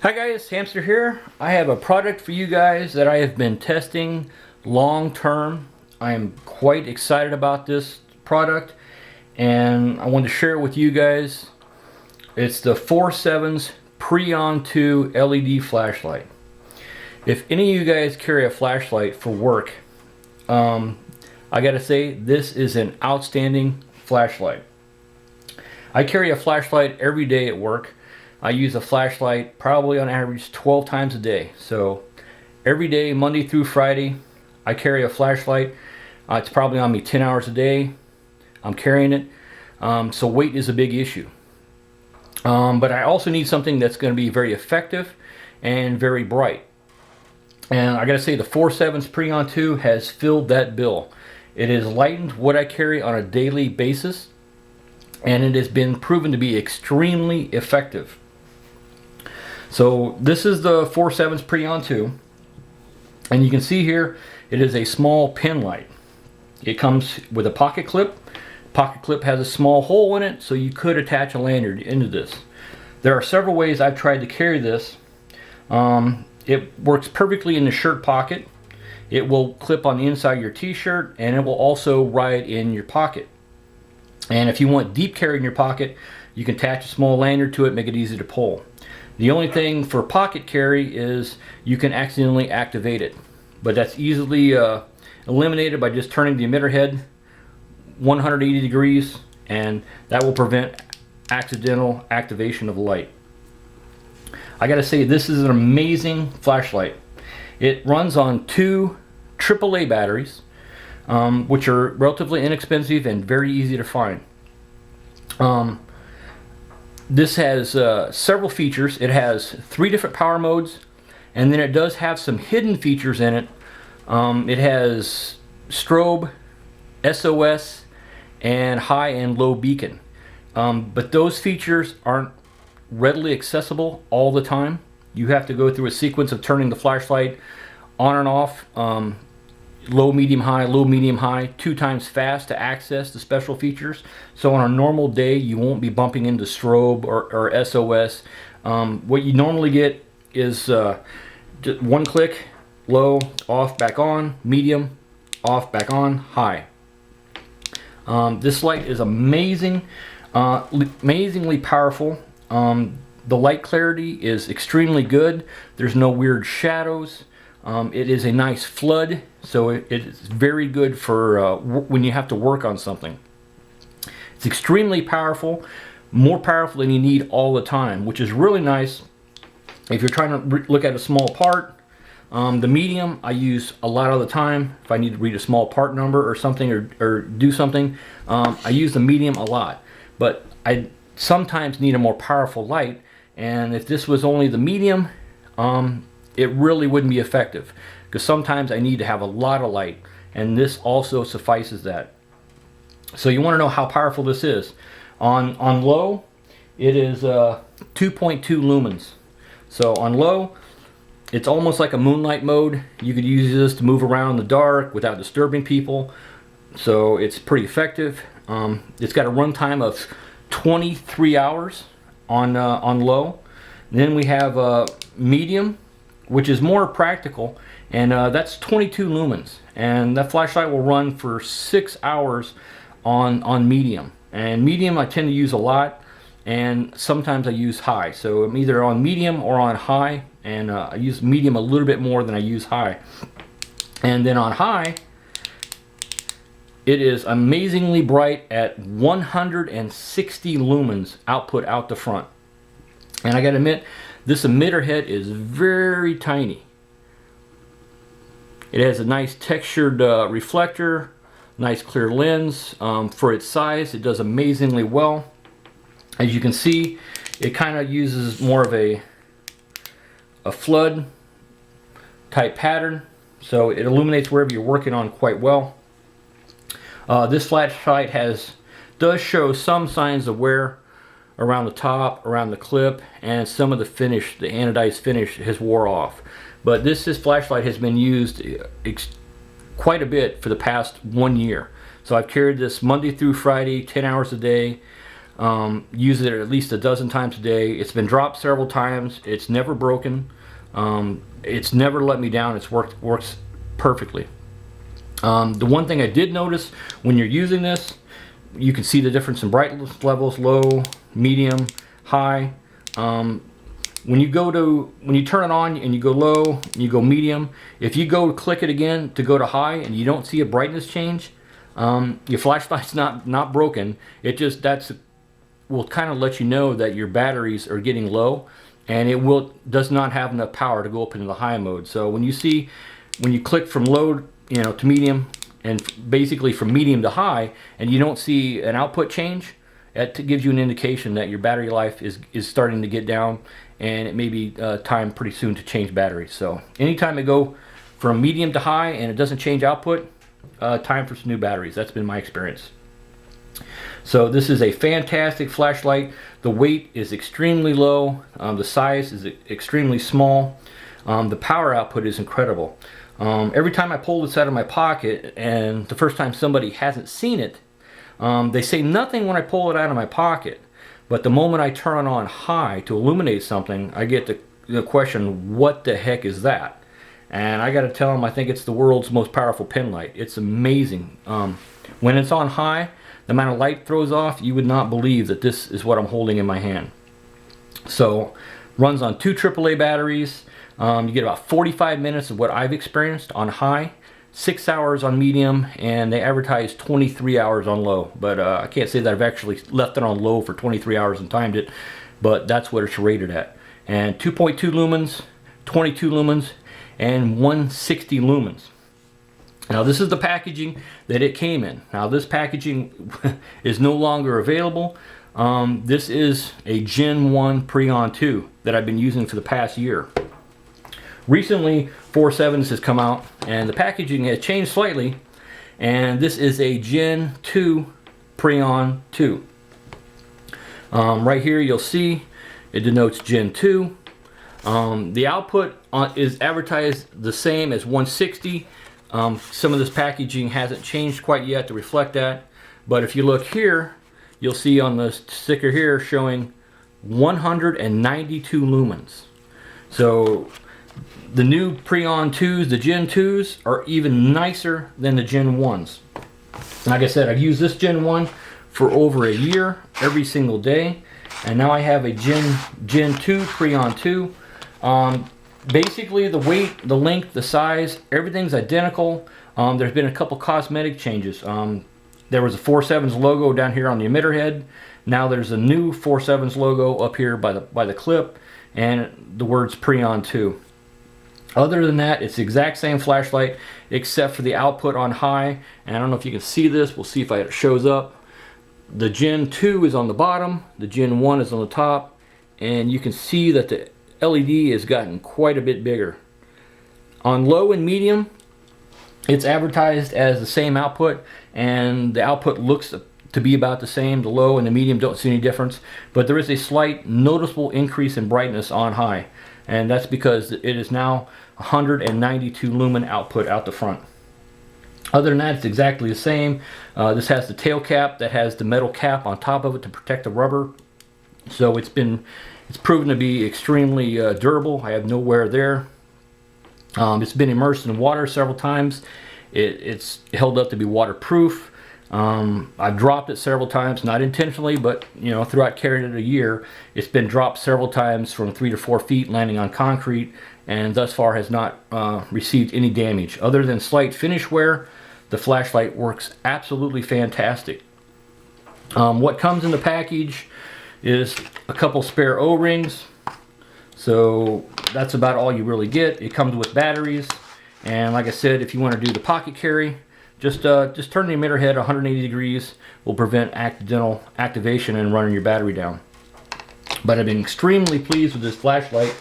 Hi guys, Hamster here. I have a product for you guys that I have been testing long term. I am quite excited about this product and I want to share it with you guys. It's the Foursevens Preon 2 LED flashlight. If any of you guys carry a flashlight for work, I gotta say this is an outstanding flashlight. I carry a flashlight every day at work. I use a flashlight probably on average 12 times a day. So every day, Monday through Friday, I carry a flashlight. It's probably on me 10 hours a day. I'm carrying it. So weight is a big issue. But I also need something that's going to be very effective and very bright. And I gotta say the Foursevens Preon 2 has filled that bill. It has lightened what I carry on a daily basis, and it has been proven to be extremely effective. So this is the Foursevens Preon 2, and you can see here it is a small pin light. It comes with a pocket clip. Pocket clip has a small hole in it, so you could attach a lanyard into this. There are several ways I've tried to carry this. It works perfectly in the shirt pocket. It will clip on the inside of your t-shirt, and it will also ride in your pocket. And if you want deep carry in your pocket, you can attach a small lanyard to it, make it easy to pull. The only thing for pocket carry is you can accidentally activate it, but that's easily eliminated by just turning the emitter head 180 degrees, and that will prevent accidental activation of the light. I gotta say, this is an amazing flashlight. It runs on two AAA batteries, which are relatively inexpensive and very easy to find. This has several features. It has 3 different power modes, and then it does have some hidden features in it. It has strobe, SOS, and high and low beacon. But those features aren't readily accessible all the time. You have to go through a sequence of turning the flashlight on and off, low, medium, high, 2 times fast to access the special features. So on a normal day, you won't be bumping into strobe or SOS. What you normally get is just 1 click, low, off, back on, medium, off, back on, high. This light is amazing, amazingly powerful. The light clarity is extremely good. There's no weird shadows. It is a nice flood, so it is very good for when you have to work on something. It's extremely powerful, more powerful than you need all the time, which is really nice if you're trying to look at a small part. The medium I use a lot of the time. If I need to read a small part number or something, or do something, I use the medium a lot. But I sometimes need a more powerful light, and if this was only the medium, it really wouldn't be effective, because sometimes I need to have a lot of light, and this also suffices that. So you want to know how powerful this is. On low, it is 2.2 lumens. So on low, it's almost like a moonlight mode. You could use this to move around in the dark without disturbing people, so it's pretty effective. It's got a runtime of 23 hours on low. Then we have medium, which is more practical, and that's 22 lumens, and that flashlight will run for 6 hours on medium. And medium I tend to use a lot, and sometimes I use high, so I'm either on medium or on high, and I use medium a little bit more than I use high. And then on high, it is amazingly bright at 160 lumens output out the front. And I gotta admit, this emitter head is very tiny. It has a nice textured reflector, nice clear lens. For its size, it does amazingly well. As you can see, it kind of uses more of a flood type pattern, so it illuminates wherever you're working on quite well. This flashlight does show some signs of wear around the top, around the clip, and some of the finish, the anodized finish, has wore off. But this flashlight has been used quite a bit for the past 1 year. So I've carried this Monday through Friday, 10 hours a day. Use it at least a dozen times a day. It's been dropped several times. It's never broken. It's never let me down. It's works perfectly. The one thing I did notice when you're using this, you can see the difference in brightness levels: low, medium, high. When you turn it on and you go low and you go medium, if you go click it again to go to high and you don't see a brightness change, your flashlight's not broken. It just will kind of let you know that your batteries are getting low, and it does not have enough power to go up into the high mode. So when you click from low, to medium, and basically from medium to high, and you don't see an output change, that gives you an indication that your battery life is starting to get down, and it may be time pretty soon to change batteries. So anytime I go from medium to high and it doesn't change output, time for some new batteries. That's been my experience. So this is a fantastic flashlight. The weight is extremely low. The size is extremely small. The power output is incredible. Every time I pull this out of my pocket, and the first time somebody hasn't seen it, they say nothing when I pull it out of my pocket, but the moment I turn on high to illuminate something, I get the question, what the heck is that? And I gotta tell them, I think it's the world's most powerful pin light. It's amazing. When it's on high, the amount of light it throws off, you would not believe that this is what I'm holding in my hand. So, runs on 2 AAA batteries. You get about 45 minutes of what I've experienced on high, 6 hours on medium, and they advertise 23 hours on low. But I can't say that I've actually left it on low for 23 hours and timed it, but that's what it's rated at. And 2.2 lumens, 22 lumens, and 160 lumens. Now this is the packaging that it came in. Now this packaging is no longer available. This is a Gen 1 Preon 2 that I've been using for the past year. Recently, Foursevens has come out and the packaging has changed slightly, and this is a Gen 2 Preon 2. Right here you'll see it denotes Gen 2. The output is advertised the same as 160. Some of this packaging hasn't changed quite yet to reflect that, but if you look here, you'll see on the sticker here showing 192 lumens. So the new Preon 2s, the Gen 2s, are even nicer than the Gen 1s. Like I said, I've used this Gen 1 for over a year, every single day, and now I have a Gen 2 Preon 2. Basically the weight, the length, the size, everything's identical. There's been a couple cosmetic changes. There was a Foursevens logo down here on the emitter head. Now there's a new Foursevens logo up here by the clip, and the words Preon 2. Other than that, it's the exact same flashlight except for the output on high. And I don't know if you can see this. We'll see if it shows up. The Gen 2 is on the bottom, the Gen 1 is on the top, and you can see that the LED has gotten quite a bit bigger. On low and medium, it's advertised as the same output, and the output looks to be about the same. The low and the medium don't see any difference, but there is a slight noticeable increase in brightness on high, and that's because it is now 192 lumen output out the front. Other than that, it's exactly the same. This has the tail cap that has the metal cap on top of it to protect the rubber, so it's proven to be extremely durable. I have no wear there. It's been immersed in water several times. It's held up to be waterproof. I've dropped it several times, not intentionally, but throughout carrying it a year, it's been dropped several times from 3 to 4 feet, landing on concrete, and thus far has not received any damage. Other than slight finish wear, the flashlight works absolutely fantastic. What comes in the package is a couple spare O-rings, so that's about all you really get. It comes with batteries, and like I said, if you want to do the pocket carry, just turn the emitter head 180 degrees. Will prevent accidental activation and running your battery down. But I've been extremely pleased with this flashlight.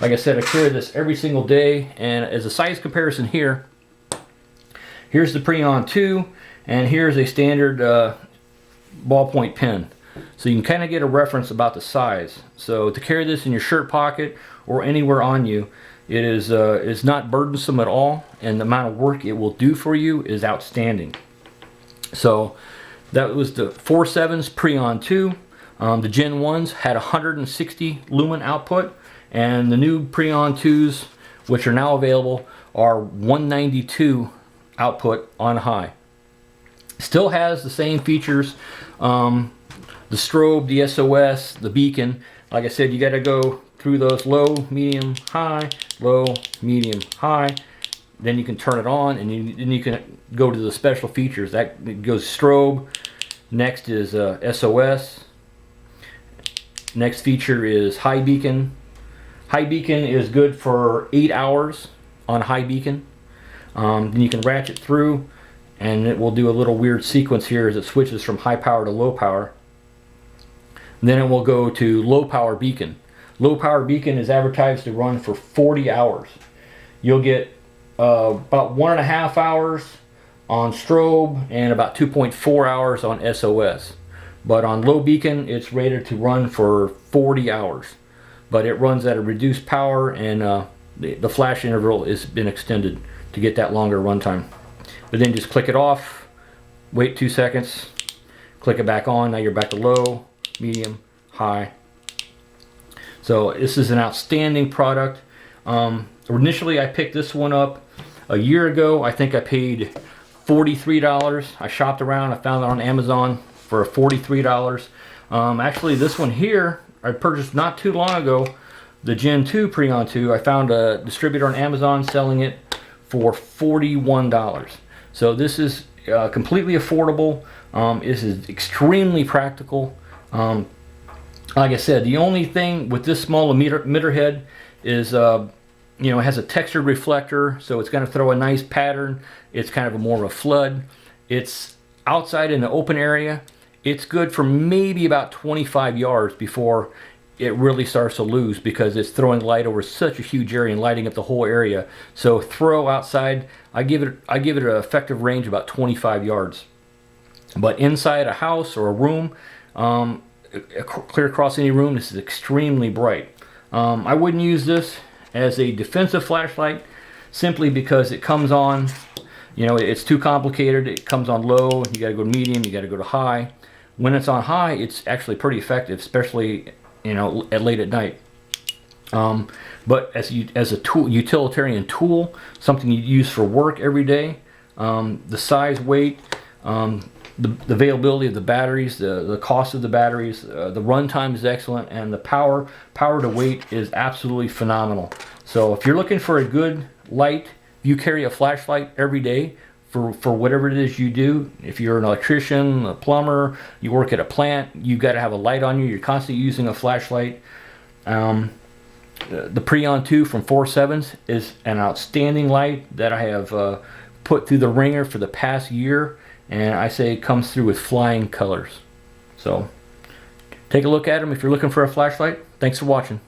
Like I said, I carry this every single day, and as a size comparison here, here's the Preon 2, and here's a standard ballpoint pen. So you can kind of get a reference about the size. So to carry this in your shirt pocket or anywhere on you, it is not burdensome at all, and the amount of work it will do for you is outstanding. So that was the Foursevens Preon 2. The Gen 1s had 160 lumen output, and the new Preon 2s, which are now available, are 192 output on high. Still has the same features, the strobe, the SOS, the beacon. Like I said, you got to go through those low, medium, high, low, medium, high. Then you can turn it on, and then you can go to the special features. That goes strobe. Next is SOS. Next feature is high beacon. High beacon is good for 8 hours on high beacon. Then you can ratchet through, and it will do a little weird sequence here as it switches from high power to low power. Then it will go to low power beacon. Low power beacon is advertised to run for 40 hours. You'll get about 1.5 hours on strobe and about 2.4 hours on SOS. But on low beacon, it's rated to run for 40 hours. But it runs at a reduced power, and the flash interval has been extended to get that longer runtime. But then just click it off, wait 2 seconds, click it back on. Now you're back to low, medium, high. So this is an outstanding product. Initially I picked this one up a year ago. I think I paid $43. I shopped around, I found it on Amazon for $43. Actually, this one here I purchased not too long ago, the Gen 2 Preon 2. I found a distributor on Amazon selling it for $41. So this is completely affordable. This is extremely practical. Like I said, the only thing with this small emitter head is you know, it has a textured reflector, so it's going to throw a nice pattern. It's kind of more of a flood. It's outside in the open area. It's good for maybe about 25 yards before it really starts to lose, because it's throwing light over such a huge area and lighting up the whole area. So throw outside, I give it an effective range about 25 yards. But inside a house or a room, clear across any room, this is extremely bright. I wouldn't use this as a defensive flashlight, simply because it comes on, you know, it's too complicated. It comes on low, you got to go to medium, you got to go to high. When it's on high, it's actually pretty effective, especially, you know, late at night. But as a tool, utilitarian tool, something you use for work every day, the size, weight, the availability of the batteries, the cost of the batteries, the runtime is excellent, and the power to weight is absolutely phenomenal. So if you're looking for a good light, you carry a flashlight every day for whatever it is you do. If you're an electrician, a plumber, you work at a plant, you got to have a light on you. You're constantly using a flashlight. The Preon 2 from Foursevens is an outstanding light that I have put through the ringer for the past year, and I say it comes through with flying colors. So take a look at them if you're looking for a flashlight. Thanks for watching.